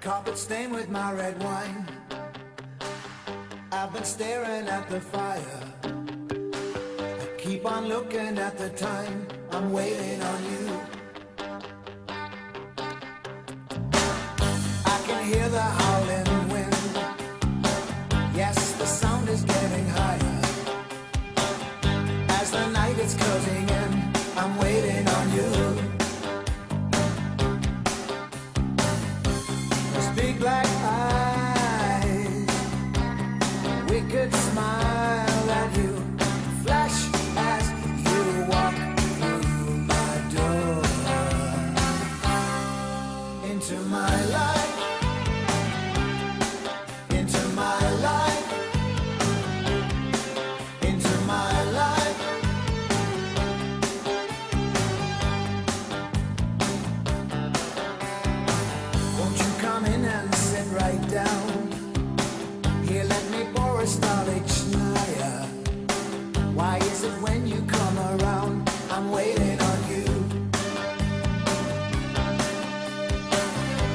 carpet stained with my red wine. I've been staring at the fire. I keep on looking at the time. I'm waiting on you. I can hear the howling wind. Yes, the sound is getting higher. As the night is closing in, I'm waiting on you. Big black eyes, wicked smile at you, flash as you walk through my door. Into my life, into my life, into my life. Won't you come in and sit right down? Here, let me pour a starlight schneier. Why is it when you come around, I'm waiting on you?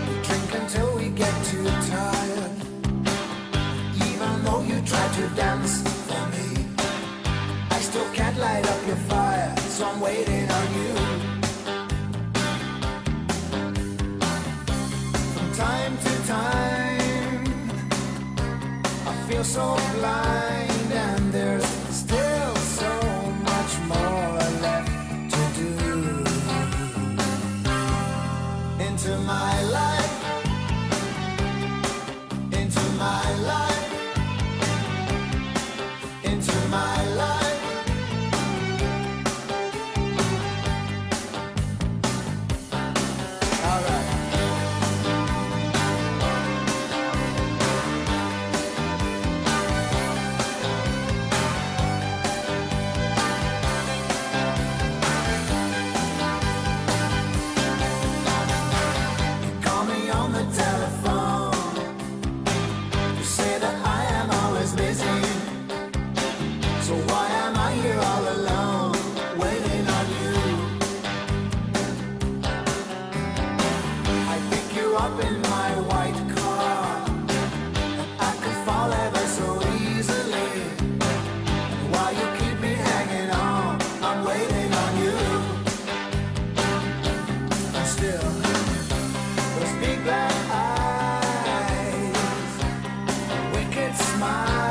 We drink until we get too tired. Even though you try to dance for me, I still can't light up your fire, so I'm waiting on you. Time to time, I feel so blind, and there's still so much more left to do. Into my life, into my life, into my life. All right. Big black eyes, wicked smile.